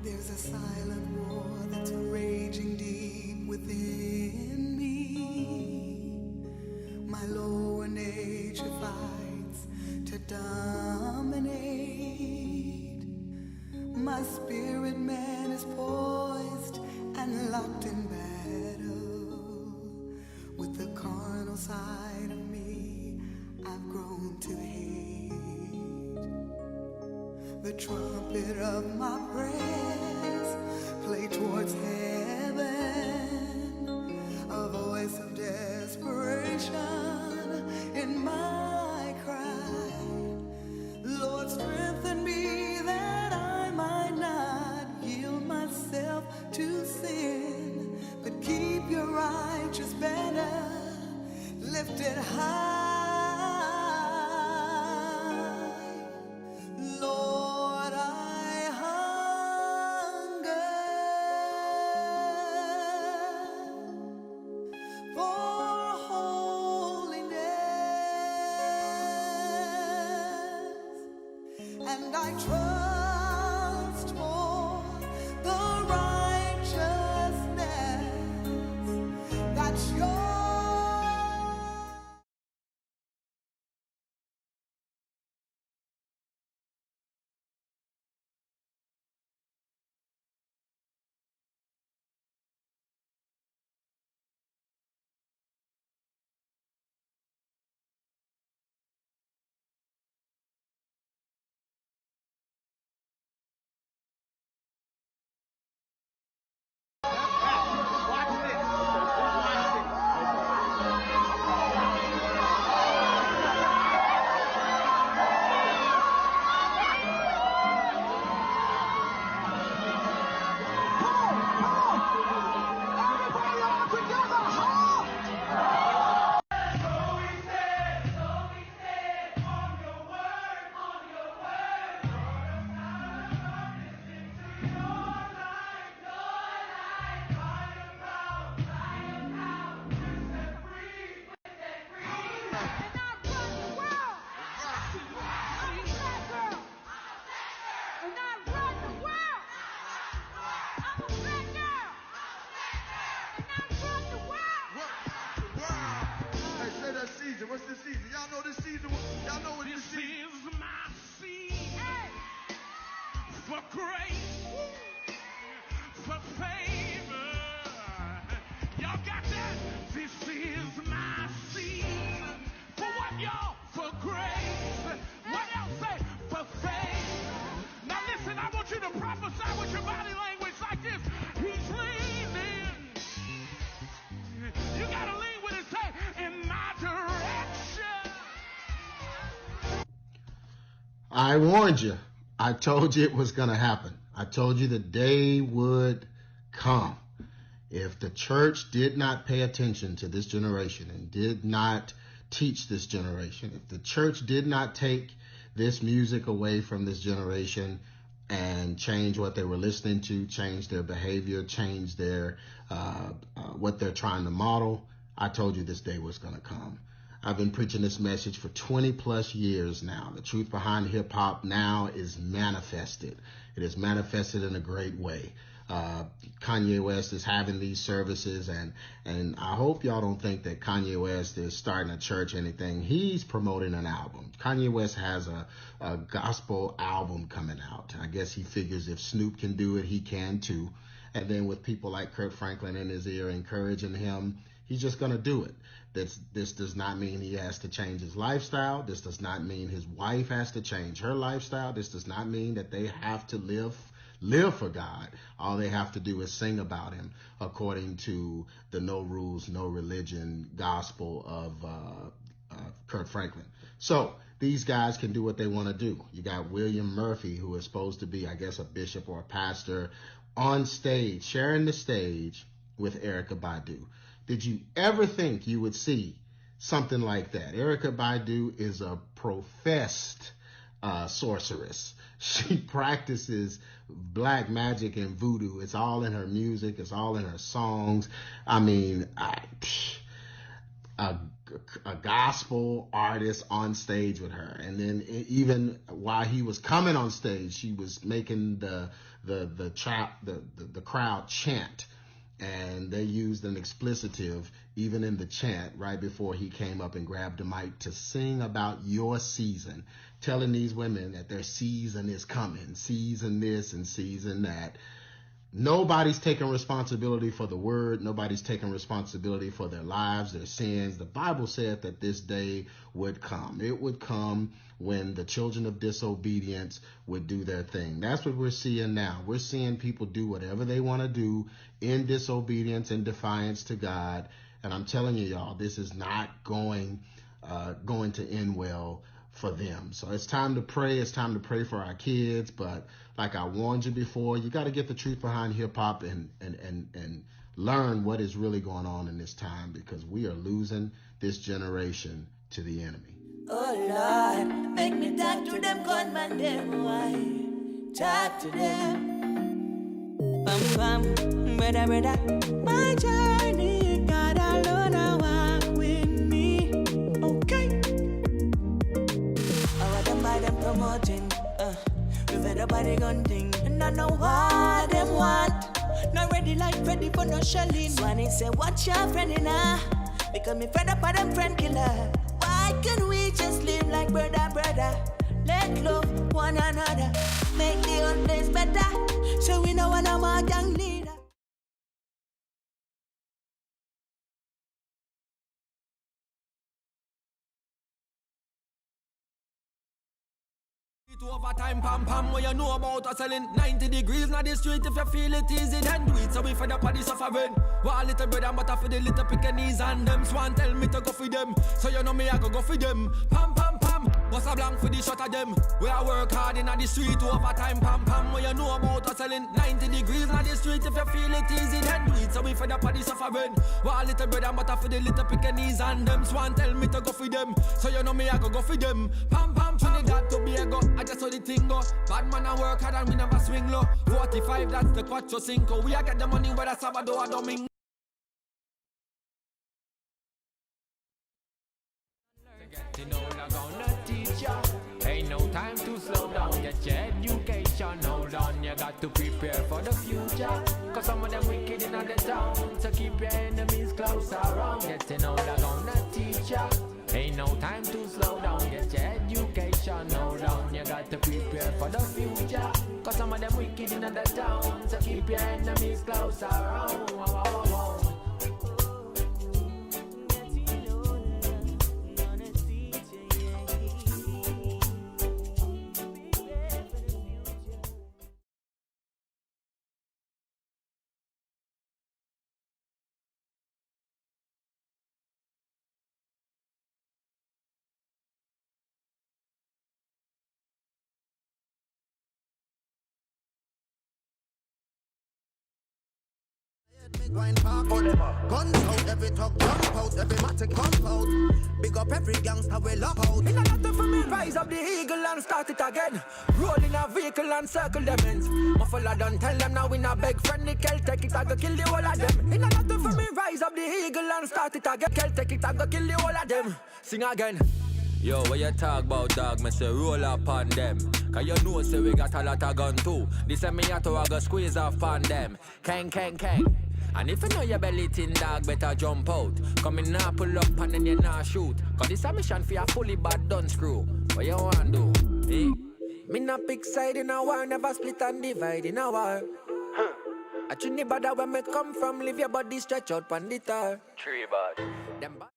There's a silent war that's raging deep within me. My lower nature fights to dominate. My spirit man is poised and locked in battle. With the carnal side of me, I've grown to hate. The trumpet of my prayers play towards heaven, a voice of desperation in my cry. Lord, strengthen me that I might not yield myself to sin, but keep your righteous banner lifted high. Lord, I hunger for holiness, and I trust for the righteousness that's yours. What's this season? Y'all know this season? Y'all know what this season? This is my season for grace, for favor. Y'all got that? This is my season for what, y'all? For grace. What else say? For faith. Now listen, I want you to prophesy with your body language like this. He's leaning. You gotta lean with it. Say, in my direction. I warned you. I told you it was going to happen. I told you the day would come. If the church did not pay attention to this generation and did not teach this generation, if the church did not take this music away from this generation and change what they were listening to, change their behavior, change their what they're trying to model, I told you this day was going to come. I've been preaching this message for 20 plus years now. The truth behind hip hop now is manifested. It is manifested in a great way. Kanye West is having these services, and I hope y'all don't think that Kanye West is starting a church or anything. He's promoting an album. Kanye West has a gospel album coming out. I guess he figures if Snoop can do it, he can too. And then with people like Kirk Franklin in his ear encouraging him, he's just going to do it. This does not mean he has to change his lifestyle. This does not mean his wife has to change her lifestyle. This does not mean that they have to live for God. All they have to do is sing about him according to the no rules, no religion gospel of Kirk Franklin. So these guys can do what they want to do. You got William Murphy, who is supposed to be, I guess, a bishop or a pastor, on stage, sharing the stage with Erykah Badu. Did you ever think you would see something like that? Erykah Badu is a professed sorceress. She practices black magic and voodoo. It's all in her music. It's all in her songs. I mean, a gospel artist on stage with her, and then even while he was coming on stage, she was making the crowd chant, and they used an explicitive even in the chant right before he came up and grabbed the mic to sing about your season, telling these women that their season is coming, season this and season that. Nobody's taking responsibility for the word. Nobody's taking responsibility for their lives, their sins. The Bible said that this day would come. It would come when the children of disobedience would do their thing. That's what we're seeing now. We're seeing people do whatever they want to do in disobedience and defiance to God. And I'm telling you, y'all, this is not going to end well for them. So it's time to pray. It's time to pray for our kids. But like I warned you before, you got to get the truth behind hip hop and learn what is really going on in this time, because we are losing this generation to the enemy. Oh Lord, make me talk to them gunman them. Why? Talk to them. Bam bam, brother, brother. My journey, God alone, I walk with me. Okay. Them promoting, we fed up by the gun thing, and I know what them want. Not ready like ready for no shelling. Swanee say, watch your friend in her, because me fed up by them friend killer. Why can't we just live like brother, brother? Let love one another, make the whole place better, so we know one of our young leader. To overtime, pam pam, what you know about hustling. 90 degrees now the street, if you feel it easy, then do it. So we fed up on the suffering. One little bread and butter for the little pickaninnies, and them swan tell me to go for them. So you know me, I go for them. Pam pam pam, what's a blank for the shot of them? We I work hard in the street, to overtime, pam pam, what you know about hustling. 90 degrees now the street, if you feel it easy, then do it. So we fed up on the suffering. One little bread and butter for the little pickaninnies, and them swan tell me to go for them. So you know me, I go for them. Pam pam, Trinidad to Tobago, I just saw the thing go. Bad man and work hard and we never swing low. 45, that's the Quattro Cinco. We a get the money whether Sabado or Domingo. Getting older gonna teach ya. Ain't no time to slow down. Get your education. Hold on, you got to prepare for the future. Cause some of them wicked in the town. So keep your enemies close around. Getting older gonna teach ya. Ain't no time to slow down, get your education, hold on, you got to prepare for the future. Cause some of them wicked in the town, so keep your enemies close around. Guns out, every truck jump out, every matic pump out. Big up every gangster we lock out. In a letter for me, rise up the eagle and start it again. Roll in a vehicle and circle them ends. Muffler done tell them now we not beg friendly Kel take it, I go kill the whole of them. In a letter for me, rise up the eagle and start it again. Kel take it, I go kill the whole of them. Sing again. Yo, what you talk about, dog? Me say roll up on them. Cause you know say we got a lot of gun too. This me I to go squeeze off on them. Kang, kang, kang. And if you know your belly thin, dog, better jump out. Come in now, pull up and then you now shoot. Cause this a mission for a fully bad done screw. What you want do? Eh? Me not pick side in a war, never split and divide in a war. I trini bada where me come from, leave your body stretch out on the tar. Tree bad. Them bad.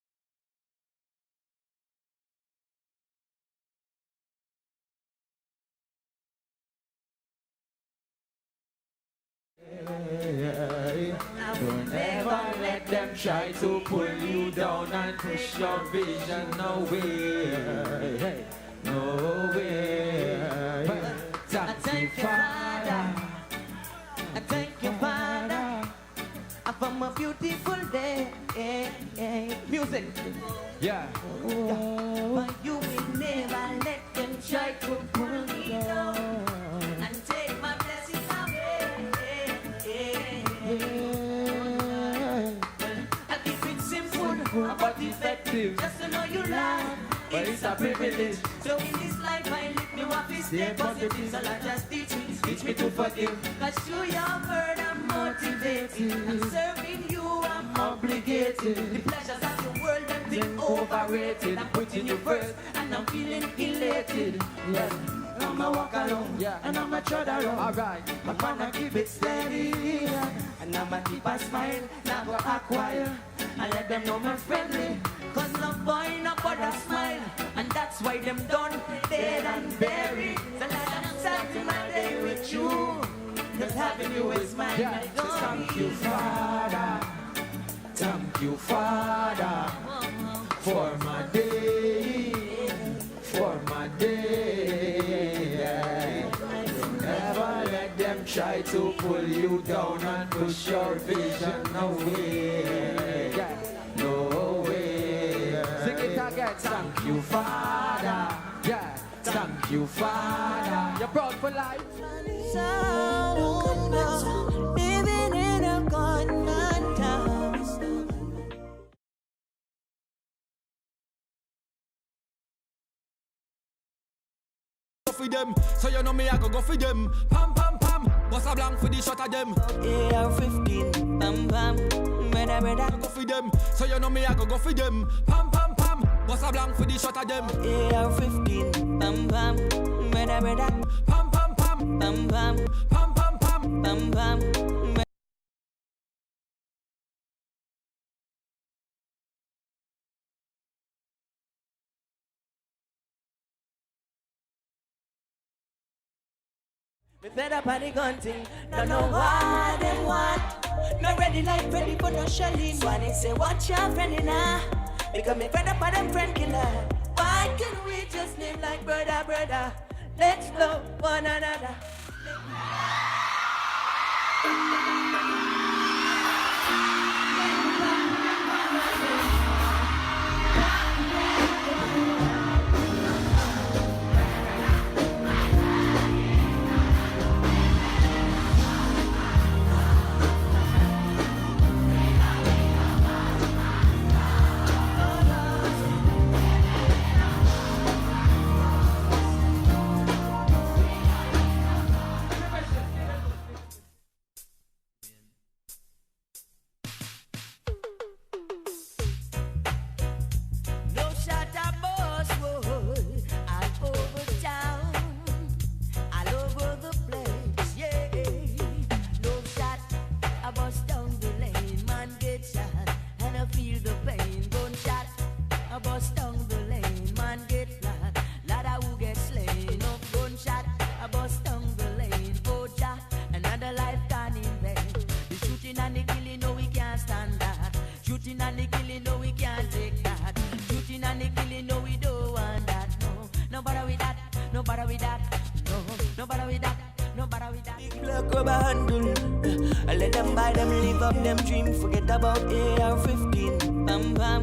Don't ever let them try to pull you down and push your vision nowhere. Nowhere. I thank you, Father. I thank you, Father. From a beautiful day. Music. Yeah. But you will never let them try to pull me down and take my blessings away. I keep it simple. simple but effective. Just to know you love, But it's a privilege. So in this life I live, me want to stay positive. So Lord just teach me to forgive. Cause through your word I'm motivated. I'm serving you, I'm Obligated. the pleasures of the world them been overrated. I'm putting you first and I'm feeling elated. Yes. I'ma walk alone, Yeah. and I'ma trod along. Alright. I'm gonna keep it steady, and I'ma keep a smile, not go acquire. And let them know me friendly, cause no boy no bother smile. And that's why them done, dead and buried. So let them start my day with you. Cause having you is my Yeah. Thank you, Father. Thank you, Father, for my day, for my day. Never let them try to pull you down and push your vision away. No way. Sing it again. Thank you, Father. Yeah. Thank you, Father. You're proud for life. living in a gunman town. For them, so you know me, I go for them. Pam pam pam, bust a blank for the shot of them. AR-15, bam bam, brother brother. Go for them, so you know me, I go for them. Pam pam pam, bust a blank for the shot of them. AR-15, bam bam, brother brother. Pam pam pam, Bam bam, pam pam pam. bam bam. Me fed up on the gun thing, don't know what them want. Not ready like ready for no shelling. Swanny say watch your friend in her, because me fed up on them friend killer. Why can't we just live like brother, brother? Let's love one another. No shot a boss, whoa, all over town, all over the place, yeah. No shot a boss down the lane, man get shot, and I feel the pain. Gunshot a boss down the lane, man get flat, lot of who get slain. No gunshot a boss down the lane, oh ja, another life gone in vain. The shooting and the killing, no we can't stand that. Shooting and the killing, no we can't take that. Shooting and the killing, no we don't want that. No bother with that, no bother with that. No bother with that, no bother with that. Big black rubber handle, I let them buy them, live up them dream. Forget about AR-15, bam bam,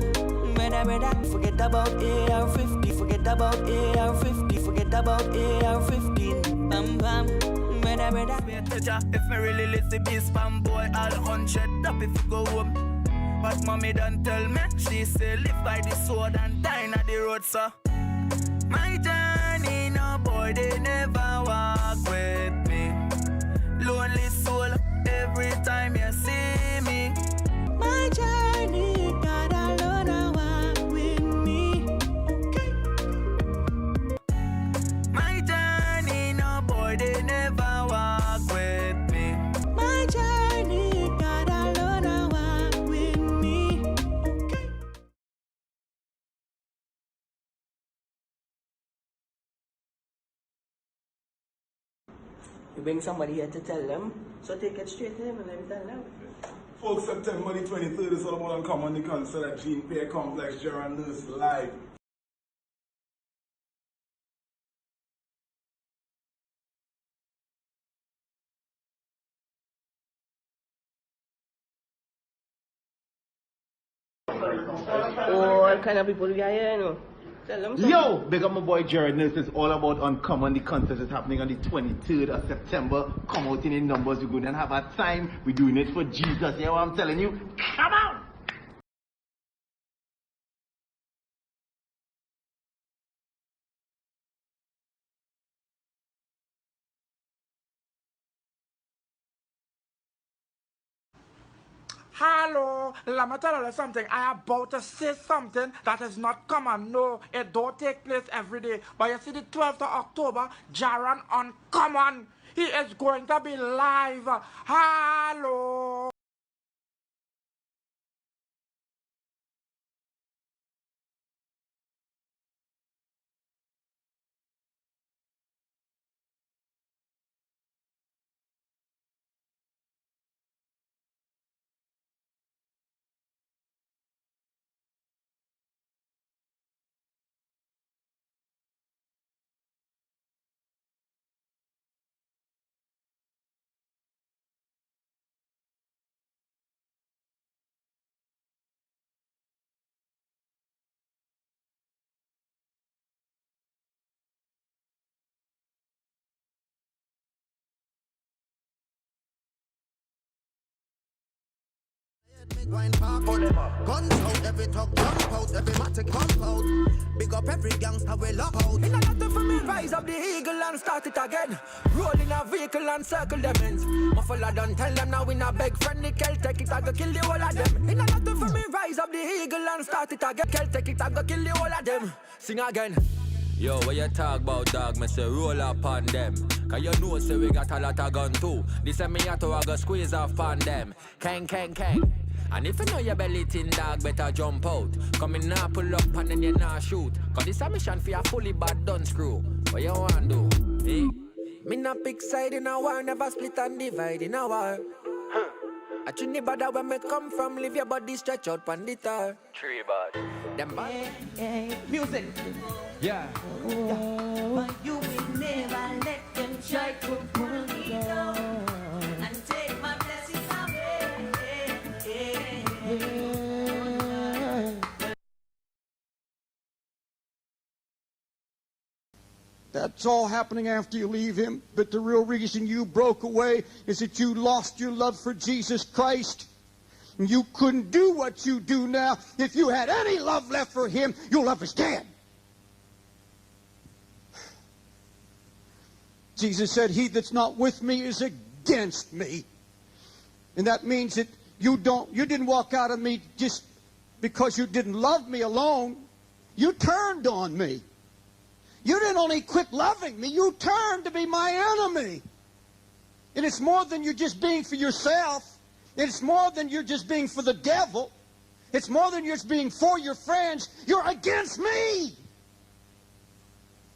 brother brother. Forget about AR-50, forget about AR-50, forget about AR-15, bam bam, brother brother. If me really listen be spam boy, all 100 up if you go home. But mommy don't tell me, she say live by the sword and die on the road, so. My journey, no boy, they never walk with me. Lonely soul, every time you see me. My journey, God alone walk with me. My journey, no boy, they never walk with me. My journey, God alone walk with me. You bring somebody here to tell them, so take it straight to him and let him tell them. Folks, September the 23rd is all about Uncommon the concert at Gene Pear Complex, Gerard Nurse Live. All kind of people here, you know. Tell them something. Yo, big up my boy Jared Nurse. It's all about Uncommon. The concert is happening on the 23rd of September. Come out in the numbers. We're going to have a time. We're doing it for Jesus. Yeah, what I'm telling you? Come on! Hello, let me tell you something. I am about to say something that is not common. No, it don't take place every day. But you see, the 12th of October, Jaran Uncommon. He is going to be live. Hello. Guns out, every talk jump out, every matic pump out. Big up every gangster we lock out. In another for me, rise up the eagle and start it again. Roll in a vehicle and circle them ends. Muffler done tell them now we not beg friendly Kel take it, I go kill the whole of them. In another for me, rise up the eagle and start it again. Kel take it, I go kill the whole of them. Sing again. Yo, what you talk about, dog? Me say roll up on them. Cause you know say we got a lot of gun too. This me to I go squeeze off on them. Kang. And if you know your belly thin, dog, better jump out. Come in now, pull up and then you now shoot. Cause this a mission for a fully bad done screw. What you want do? Eh? Me not pick side in a war, never split and divide in a war. I trini bada where me come from, leave your body stretch out pan the tar. Tree bad. Them bad. Music. Yeah. But you will never let them try to pull me down and take my blessings away. That's all happening after you leave him. But the real reason you broke away is that you lost your love for Jesus Christ. And you couldn't do what you do now. If you had any love left for him, your love is dead. Jesus said, he that's not with me is against me. And that means that you didn't walk out of me just because you didn't love me alone. You turned on me. You didn't only quit loving me, you turned to be my enemy. And it's more than you just being for yourself. It's more than you're just being for the devil. It's more than you're just being for your friends. You're against me.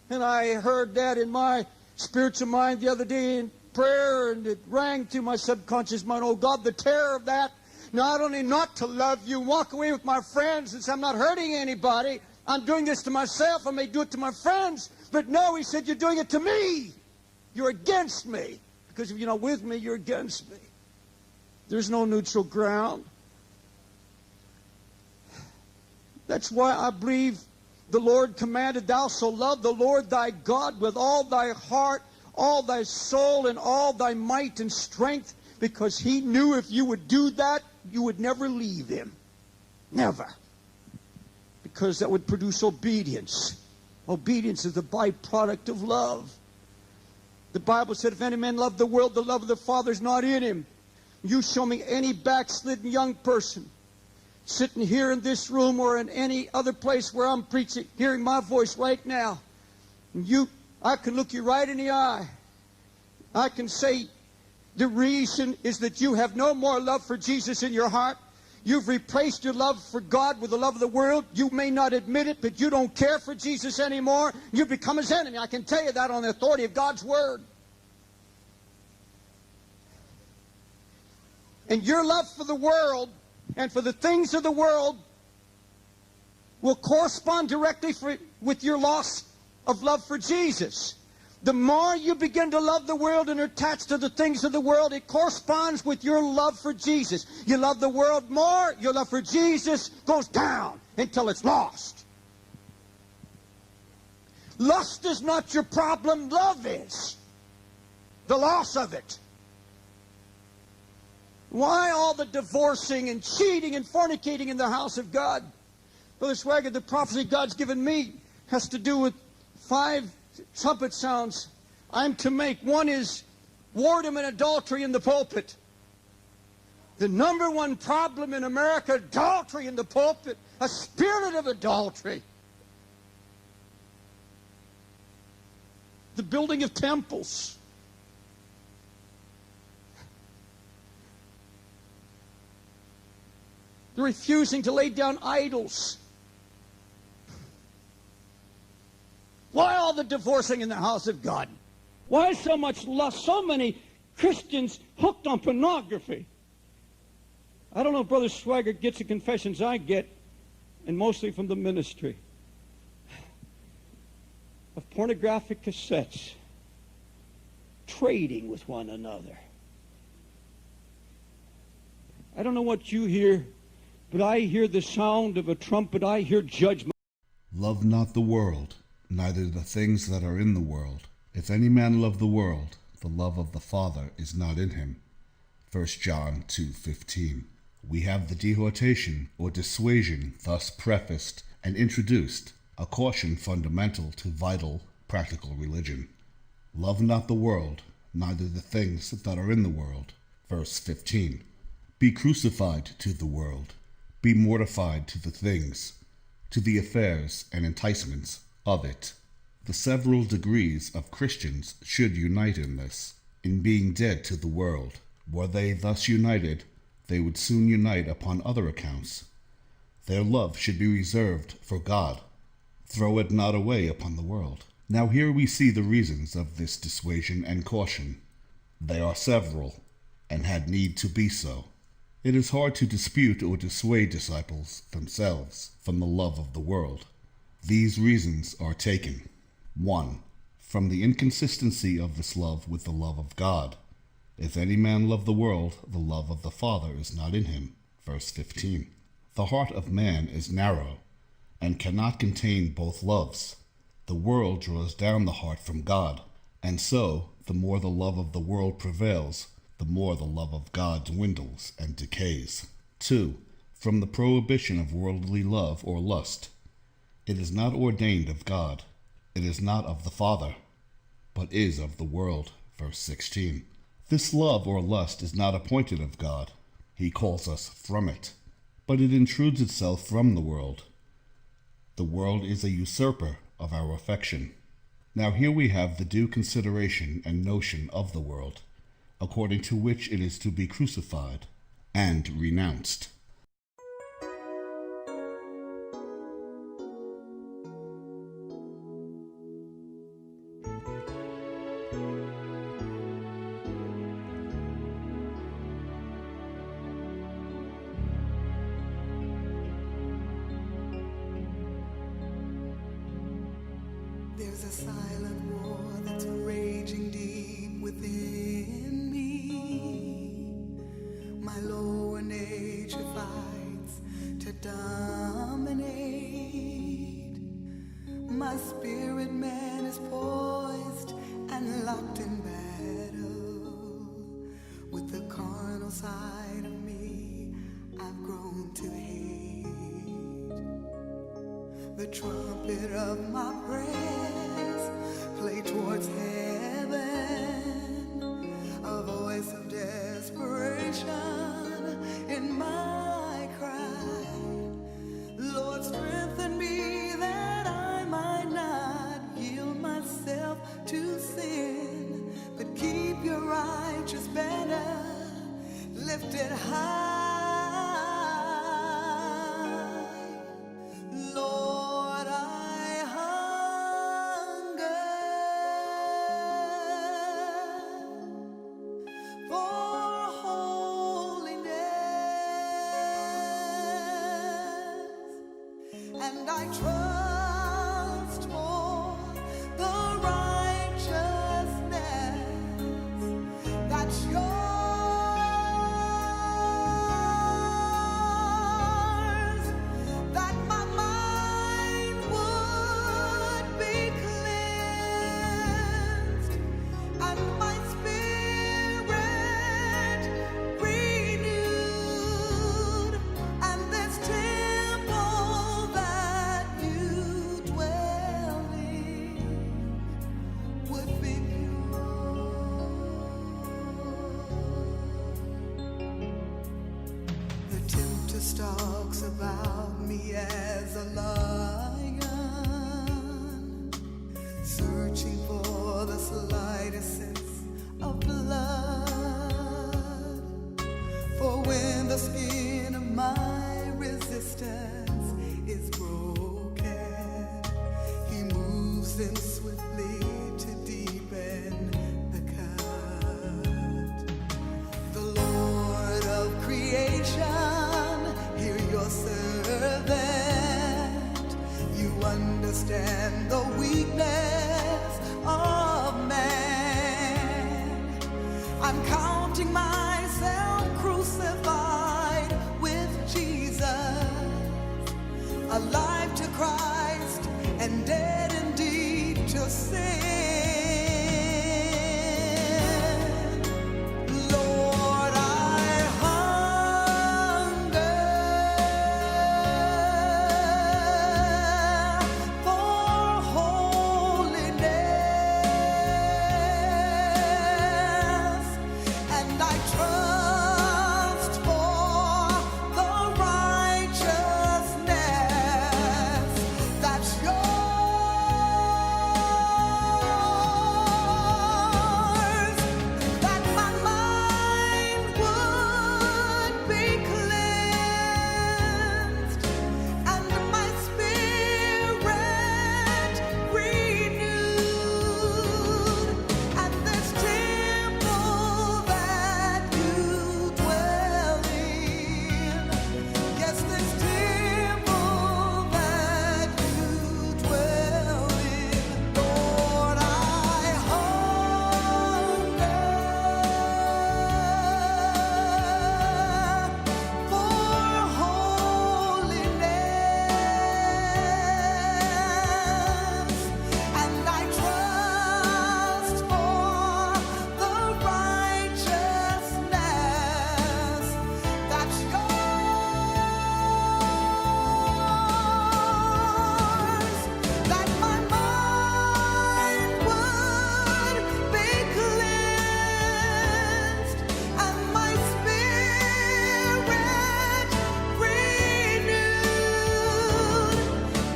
And I heard that in my spiritual mind the other day in prayer, and it rang through my subconscious mind. Oh God, the terror of that. Not only not to love you, walk away with my friends and say I'm not hurting anybody. I'm doing this to myself. I may do it to my friends. But no, he said, you're doing it to me. You're against me. Because if you're not with me, you're against me. There's no neutral ground. That's why I believe the Lord commanded, thou shalt love the Lord thy God with all thy heart, all thy soul, and all thy might and strength. Because he knew if you would do that, you would never leave him. Never. Because that would produce obedience. Obedience is the byproduct of love. The Bible said, if any man love the world, the love of the Father is not in him. You show me any backslidden young person sitting here in this room or in any other place where I'm preaching, hearing my voice right now. I can look you right in the eye. I can say the reason is that you have no more love for Jesus in your heart. You've replaced your love for God with the love of the world. You may not admit it, but you don't care for Jesus anymore. You become his enemy. I can tell you that on the authority of God's word. And your love for the world and for the things of the world will correspond directly with your loss of love for Jesus. The more you begin to love the world and are attached to the things of the world, it corresponds with your love for Jesus. You love the world more, your love for Jesus goes down until it's lost. Lust is not your problem, love is. The loss of it. Why all the divorcing and cheating and fornicating in the house of God? Brother Swagger, the prophecy God's given me has to do with 5 trumpet sounds I'm to make. One is whoredom and adultery in the pulpit. The number one problem in America, adultery in the pulpit, a spirit of adultery. The building of temples. The refusing to lay down idols. Why all the divorcing in the house of God? Why so much lust? So many Christians hooked on pornography. I don't know if Brother Swagger gets the confessions I get, and mostly from the ministry, of pornographic cassettes, trading with one another. I don't know what you hear, but I hear the sound of a trumpet. I hear judgment. Love not the world, neither the things that are in the world. If any man love the world, the love of the Father is not in him. 1 John 2:15. We have the dehortation or dissuasion thus prefaced and introduced, a caution fundamental to vital, practical religion. Love not the world, neither the things that are in the world. Verse 15. Be crucified to the world. Be mortified to the things, to the affairs and enticements of it. The several degrees of Christians should unite in this, in being dead to the world. Were they thus united, they would soon unite upon other accounts. Their love should be reserved for God. Throw it not away upon the world. Now here we see the reasons of this dissuasion and caution. They are several, and had need to be so. It is hard to dispute or dissuade disciples themselves from the love of the world. These reasons are taken. 1. From the inconsistency of this love with the love of God. If any man love the world, the love of the Father is not in him. Verse 15. The heart of man is narrow, and cannot contain both loves. The world draws down the heart from God, and so, the more the love of the world prevails, the more the love of God dwindles and decays. 2. From the prohibition of worldly love or lust. It is not ordained of God. It is not of the Father, but is of the world. Verse 16. This love or lust is not appointed of God. He calls us from it, but it intrudes itself from the world. The world is a usurper of our affection. Now here we have the due consideration and notion of the world, according to which it is to be crucified and renounced. There's a silent war that's raging deep within me. My lower nature fights to dominate. My spirit man is poised and locked in battle. With the carnal side of me, I've grown to hate. The trumpet of my praise play towards heaven, a voice of desperation in my cry. Lord, strengthen me that I might not yield myself to sin, but keep your righteous banner lifted high. Lord, I hunger for holiness, and I trust for the righteousness that's yours. You understand the weakness of man. I'm counting myself crucified with Jesus, alive to Christ and dead indeed to sin. Lord, I hunger for holiness, and I trust for the righteousness that's yours, that my mind would be cleansed and my spirit renewed, and this temple that you dwell in, yes, this temple that you dwell in, Lord, I hunger for holiness, and I trust for the righteousness that's yours, that my mind would be cleansed and my spirit renewed,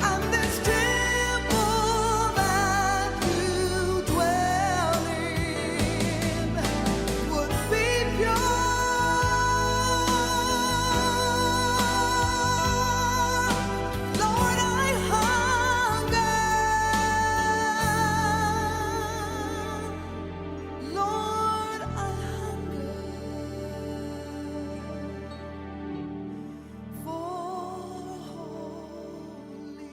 and this temple that you dwell in would be pure. Lord, I hunger. Lord, I hunger for holiness.